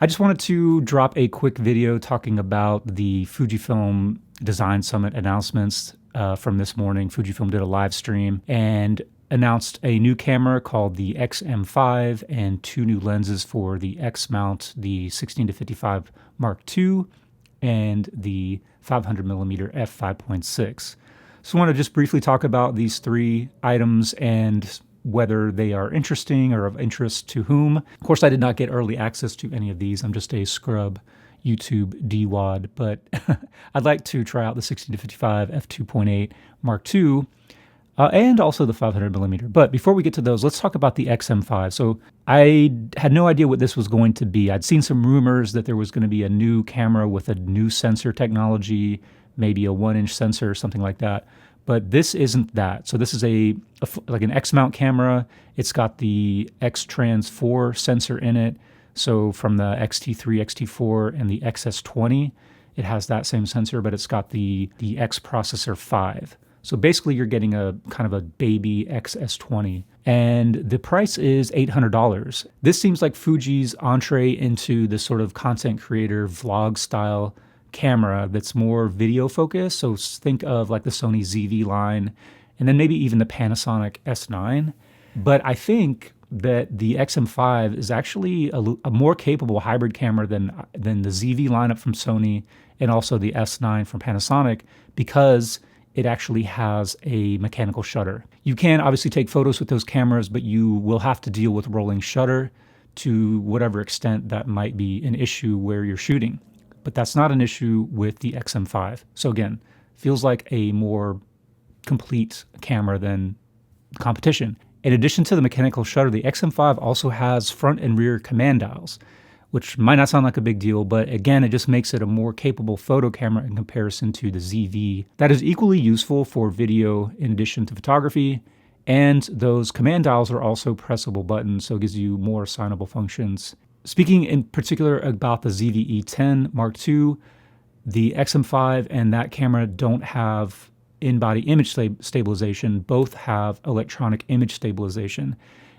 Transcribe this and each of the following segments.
I just wanted to drop a quick video talking about the Fujifilm Design Summit announcements from this morning. Fujifilm did a live stream and announced a new camera called the X-M5 and two new lenses for the X mount, the 16-55 Mark II and the 500mm f5.6. So I want to just briefly talk about these three items and whether they are interesting or of interest to whom. Of course, I did not get early access to any of these. I'm just a scrub YouTube DWAD, but I'd like to try out the 16-55 f2.8 Mark II and also the 500mm. But before we get to those, let's talk about the XM5. So I had no idea what this was going to be. I'd seen some rumors that there was going to be a new camera with a new sensor technology, maybe a 1-inch sensor or something like that. But this isn't that. So this is like an X-mount camera. It's got the X-Trans 4 sensor in it. So from the X-T3, X-T4, and the XS20, it has that same sensor, but it's got the X processor 5. So basically you're getting a kind of a baby XS20. And the price is $800. This seems like Fuji's entree into this sort of content creator vlog style camera that's more video focused. So think of like the Sony ZV line and then maybe even the Panasonic S9. But I think that the XM5 is actually a more capable hybrid camera than the ZV lineup from Sony and also the S9 from Panasonic, because it actually has a mechanical shutter. You can obviously take photos with those cameras, but you will have to deal with rolling shutter to whatever extent that might be an issue where you're shooting. But that's not an issue with the XM5. So again, feels like a more complete camera than competition. In addition to the mechanical shutter, the XM5 also has front and rear command dials, which might not sound like a big deal, but again, it just makes it a more capable photo camera in comparison to the ZV. That is equally useful for video in addition to photography, and those command dials are also pressable buttons, so it gives you more assignable functions. Speaking in particular about the ZV-E10 Mark II, the XM5 and that camera don't have in-body image stabilization. Both have electronic image stabilization.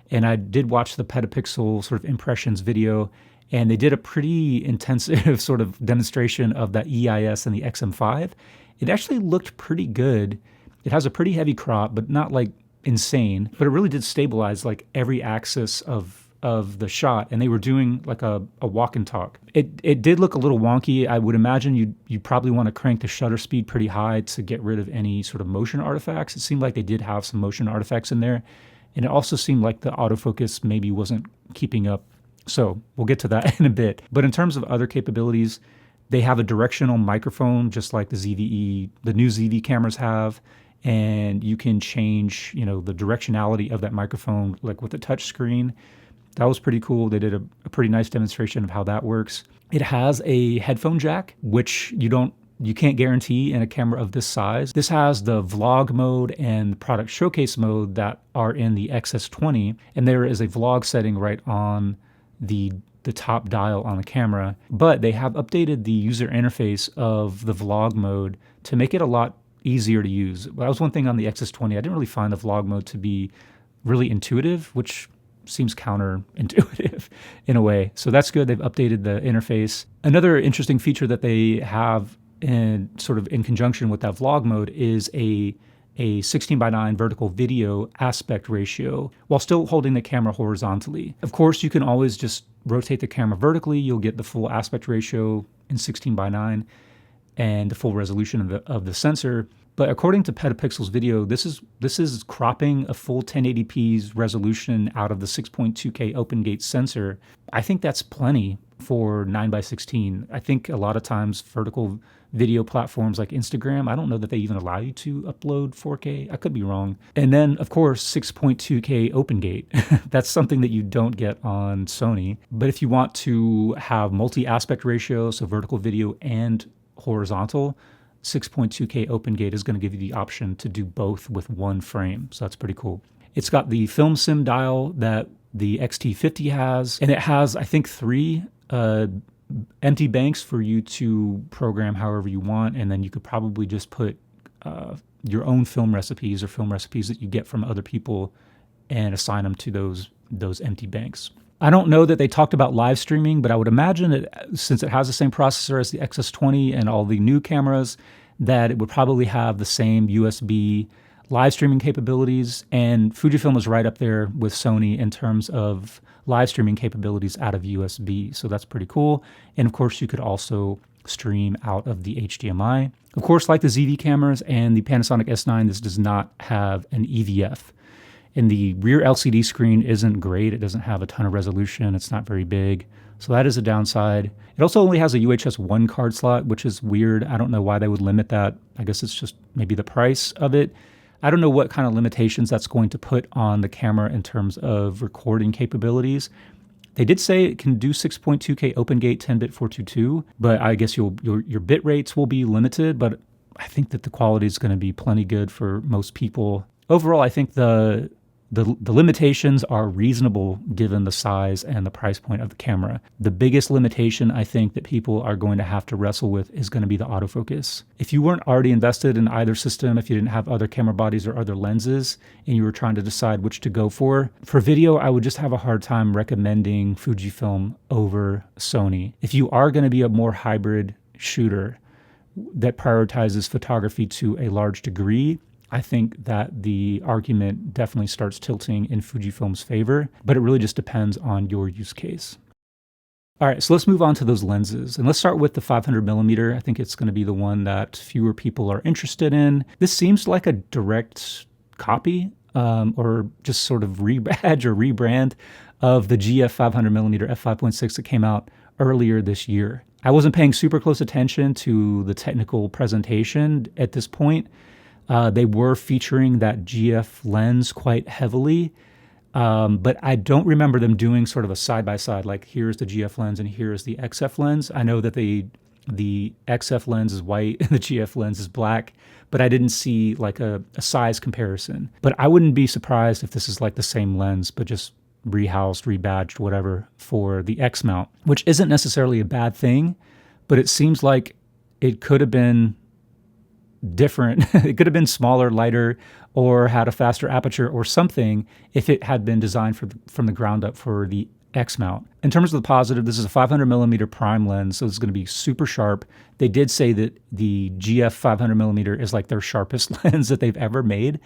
And I did watch the Petapixel sort of impressions video, and they did a pretty intensive sort of demonstration of that EIS and the XM5. It actually looked pretty good. It has a pretty heavy crop, but not like insane. But it really did stabilize like every axis of the shot, and they were doing like a walk and talk. It did look a little wonky. I would imagine you probably want to crank the shutter speed pretty high to get rid of any sort of motion artifacts. It seemed like they did have some motion artifacts in there, and it also seemed like the autofocus maybe wasn't keeping up. So we'll get to that in a bit. But in terms of other capabilities, they have a directional microphone just like the new ZV cameras have, and you can change, the directionality of that microphone like with a touch screen. That was pretty cool. They did a pretty nice demonstration of how that works. It has a headphone jack, which you can't guarantee in a camera of this size. This has the vlog mode and product showcase mode that are in the XS20, and there is a vlog setting right on the top dial on the camera. But they have updated the user interface of the vlog mode to make it a lot easier to use. That was one thing on the XS20. I didn't really find the vlog mode to be really intuitive, which seems counterintuitive in a way. So that's good. They've updated the interface. Another interesting feature that they have in conjunction with that vlog mode is a 16:9 vertical video aspect ratio while still holding the camera horizontally. Of course, you can always just rotate the camera vertically. You'll get the full aspect ratio in 16:9 and the full resolution of the sensor. But according to Petapixel's video, this is cropping a full 1080p resolution out of the 6.2K open gate sensor. I think that's plenty for 9:16. I think a lot of times vertical video platforms like Instagram, I don't know that they even allow you to upload 4K. I could be wrong. And then, of course, 6.2K open gate. That's something that you don't get on Sony. But if you want to have multi-aspect ratio, so vertical video and horizontal, 6.2K open gate is going to give you the option to do both with one frame. So that's pretty cool. It's got the film sim dial that the XT50 has, and it has, I think, 3 empty banks for you to program however you want, and then you could probably just put your own film recipes or film recipes that you get from other people and assign them to those empty banks. I don't know that they talked about live streaming, but I would imagine it, since it has the same processor as the XS20 and all the new cameras, that it would probably have the same USB live streaming capabilities. And Fujifilm is right up there with Sony in terms of live streaming capabilities out of USB. So that's pretty cool. And of course, you could also stream out of the HDMI. Of course, like the ZV cameras and the Panasonic S9, this does not have an EVF. And the rear LCD screen isn't great. It doesn't have a ton of resolution. It's not very big. So that is a downside. It also only has a UHS 1 card slot, which is weird. I don't know why they would limit that. I guess it's just maybe the price of it. I don't know what kind of limitations that's going to put on the camera in terms of recording capabilities. They did say it can do 6.2K OpenGate 10-bit 422, but I guess your bit rates will be limited, but I think that the quality is going to be plenty good for most people. Overall, I think the limitations are reasonable given the size and the price point of the camera. The biggest limitation I think that people are going to have to wrestle with is going to be the autofocus. If you weren't already invested in either system, if you didn't have other camera bodies or other lenses, and you were trying to decide which to go for video, I would just have a hard time recommending Fujifilm over Sony. If you are going to be a more hybrid shooter that prioritizes photography to a large degree, I think that the argument definitely starts tilting in Fujifilm's favor, but it really just depends on your use case. All right, so let's move on to those lenses. And let's start with the 500mm. I think it's going to be the one that fewer people are interested in. This seems like a direct copy or just sort of rebadge or rebrand of the GF500mm f5.6 that came out earlier this year. I wasn't paying super close attention to the technical presentation at this point. They were featuring that GF lens quite heavily, but I don't remember them doing sort of a side-by-side, like here's the GF lens and here's the XF lens. I know that the XF lens is white and the GF lens is black, but I didn't see like a size comparison. But I wouldn't be surprised if this is like the same lens, but just rehoused, rebadged, whatever, for the X mount, which isn't necessarily a bad thing, but it seems like it could have been different. It could have been smaller, lighter, or had a faster aperture or something if it had been designed from the ground up for the X mount. In terms of the positive, this is a 500mm prime lens, so it's going to be super sharp. They did say that the GF 500mm is like their sharpest lens that they've ever made.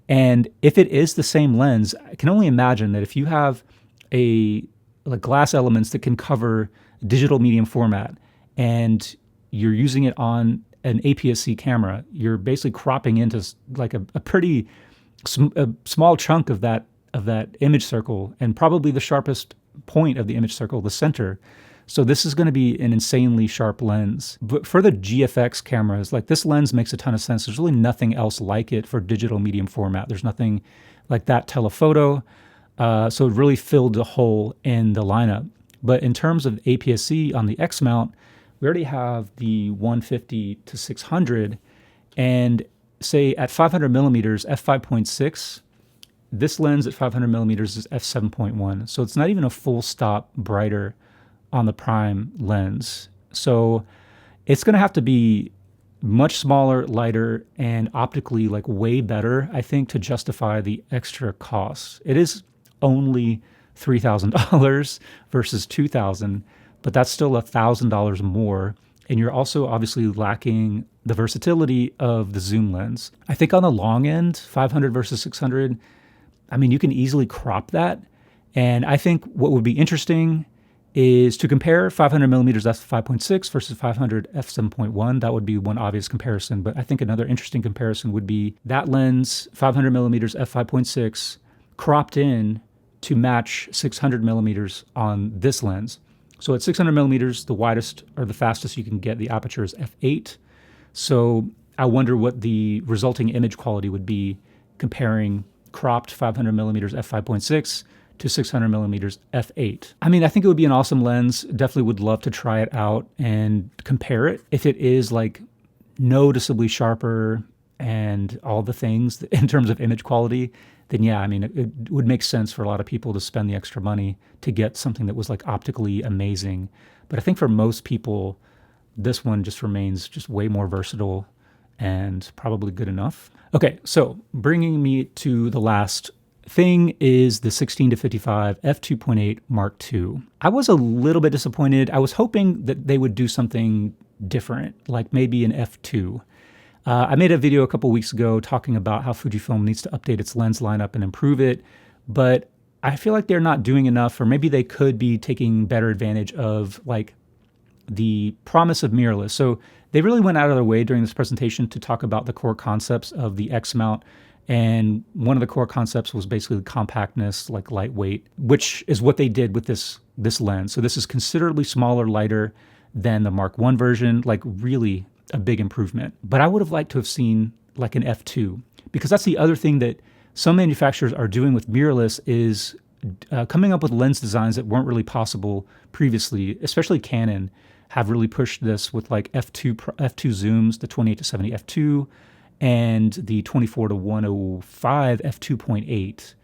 And if it is the same lens, I can only imagine that if you have like glass elements that can cover digital medium format and you're using it on an APS-C camera, you're basically cropping into like a pretty small chunk of that image circle, and probably the sharpest point of the image circle, the center. So this is going to be an insanely sharp lens. But for the GFX cameras, like this lens makes a ton of sense. There's really nothing else like it for digital medium format. There's nothing like that telephoto. So it really filled the hole in the lineup. But in terms of APS-C on the X mount, we already have the 150 to 600, and say at 500mm, f5.6, this lens at 500mm is f7.1. So it's not even a full stop brighter on the prime lens. So it's going to have to be much smaller, lighter, and optically like way better, I think, to justify the extra costs. It is only $3,000 versus $2,000. But that's still $1,000 more. And you're also obviously lacking the versatility of the zoom lens. I think on the long end, 500 versus 600, I mean, you can easily crop that. And I think what would be interesting is to compare 500mm f5.6 versus 500 f7.1. That would be one obvious comparison. But I think another interesting comparison would be that lens, 500mm f5.6, cropped in to match 600mm on this lens. So at 600mm, the widest or the fastest you can get the aperture is f8. So I wonder what the resulting image quality would be comparing cropped 500mm f5.6 to 600mm f8. I mean, I think it would be an awesome lens. Definitely would love to try it out and compare it. If it is like noticeably sharper and all the things in terms of image quality, then yeah, I mean, it would make sense for a lot of people to spend the extra money to get something that was like optically amazing. But I think for most people, this one just remains just way more versatile and probably good enough. Okay, so bringing me to the last thing is the 16-55 f2.8 Mark II. I was a little bit disappointed. I was hoping that they would do something different, like maybe an f2. I made a video a couple weeks ago talking about how Fujifilm needs to update its lens lineup and improve it, but I feel like they're not doing enough, or maybe they could be taking better advantage of like the promise of mirrorless. So they really went out of their way during this presentation to talk about the core concepts of the X mount. And one of the core concepts was basically compactness, like lightweight, which is what they did with this lens. So this is considerably smaller, lighter than the Mark I version, like really a big improvement. But I would have liked to have seen like an f2, because that's the other thing that some manufacturers are doing with mirrorless is coming up with lens designs that weren't really possible previously. Especially Canon have really pushed this with like f2 zooms, the 28-70 f2 and the 24-105 f2.8.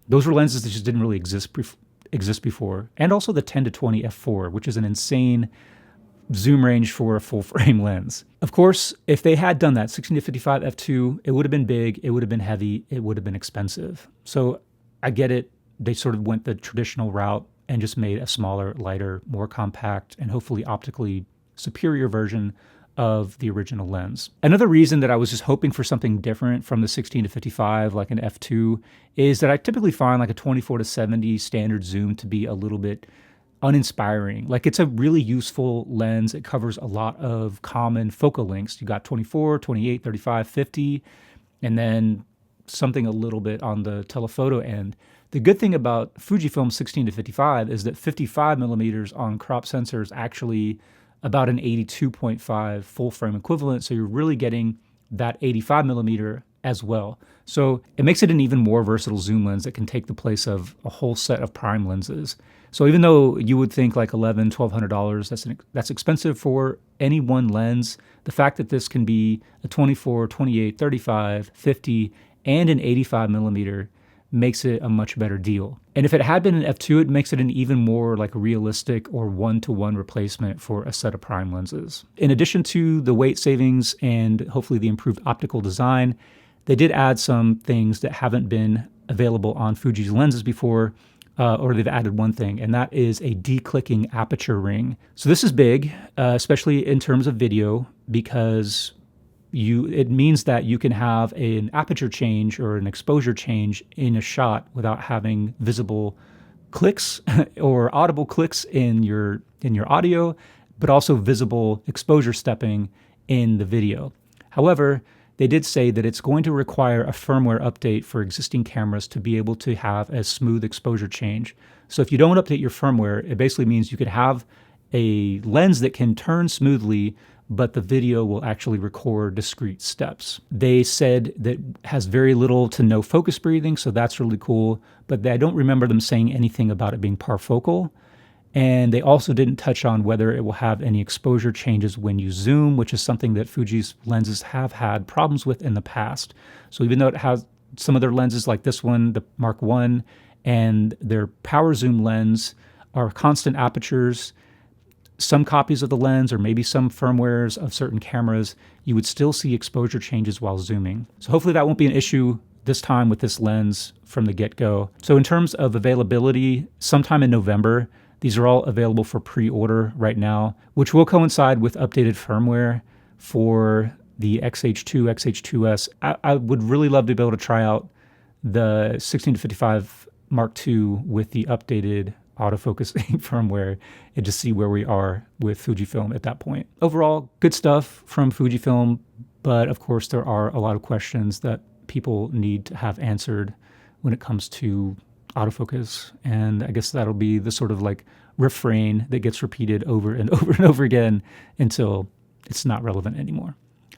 Those were lenses that just didn't really exist before. And also the 10-20 f4, which is an insane zoom range for a full frame lens. Of course, if they had done that 16-55 f2, it would have been big, it would have been heavy, it would have been expensive. So I get it. They sort of went the traditional route and just made a smaller, lighter, more compact, and hopefully optically superior version of the original lens. Another reason that I was just hoping for something different from the 16-55, like an f2, is that I typically find like a 24-70 standard zoom to be a little bit uninspiring. Like it's a really useful lens. It covers a lot of common focal lengths. You got 24, 28, 35, 50, and then something a little bit on the telephoto end. The good thing about Fujifilm 16-55 is that 55 millimeters on crop sensor is actually about an 82.5 full frame equivalent. So you're really getting that 85 millimeter as well. So it makes it an even more versatile zoom lens that can take the place of a whole set of prime lenses. So even though you would think like $1,100, $1,200, that's expensive for any one lens, the fact that this can be a 24, 28, 35, 50, and an 85 millimeter makes it a much better deal. And if it had been an f2, it makes it an even more like realistic or one-to-one replacement for a set of prime lenses. In addition to the weight savings and hopefully the improved optical design, they did add some things that haven't been available on Fuji's lenses before, or they've added one thing, and that is a declicking aperture ring. So this is big, especially in terms of video, because it means that you can have an aperture change or an exposure change in a shot without having visible clicks or audible clicks in your audio, but also visible exposure stepping in the video. However, they did say that it's going to require a firmware update for existing cameras to be able to have a smooth exposure change. So if you don't update your firmware, it basically means you could have a lens that can turn smoothly, but the video will actually record discrete steps. They said that has very little to no focus breathing, so that's really cool, but I don't remember them saying anything about it being parfocal. And they also didn't touch on whether it will have any exposure changes when you zoom, which is something that Fuji's lenses have had problems with in the past. So even though it has some of their lenses like this one, the Mark I, and their power zoom lens are constant apertures, some copies of the lens or maybe some firmwares of certain cameras, you would still see exposure changes while zooming. So hopefully that won't be an issue this time with this lens from the get-go. So in terms of availability, sometime in November, these are all available for pre-order right now, which will coincide with updated firmware for the XH2, XH2S. I would really love to be able to try out the 16-55 Mark II with the updated autofocusing firmware and just see where we are with Fujifilm at that point. Overall, good stuff from Fujifilm, but of course there are a lot of questions that people need to have answered when it comes to autofocus, and I guess that'll be the sort of like refrain that gets repeated over and over and over again until it's not relevant anymore.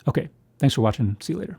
Okay, thanks for watching. See you later.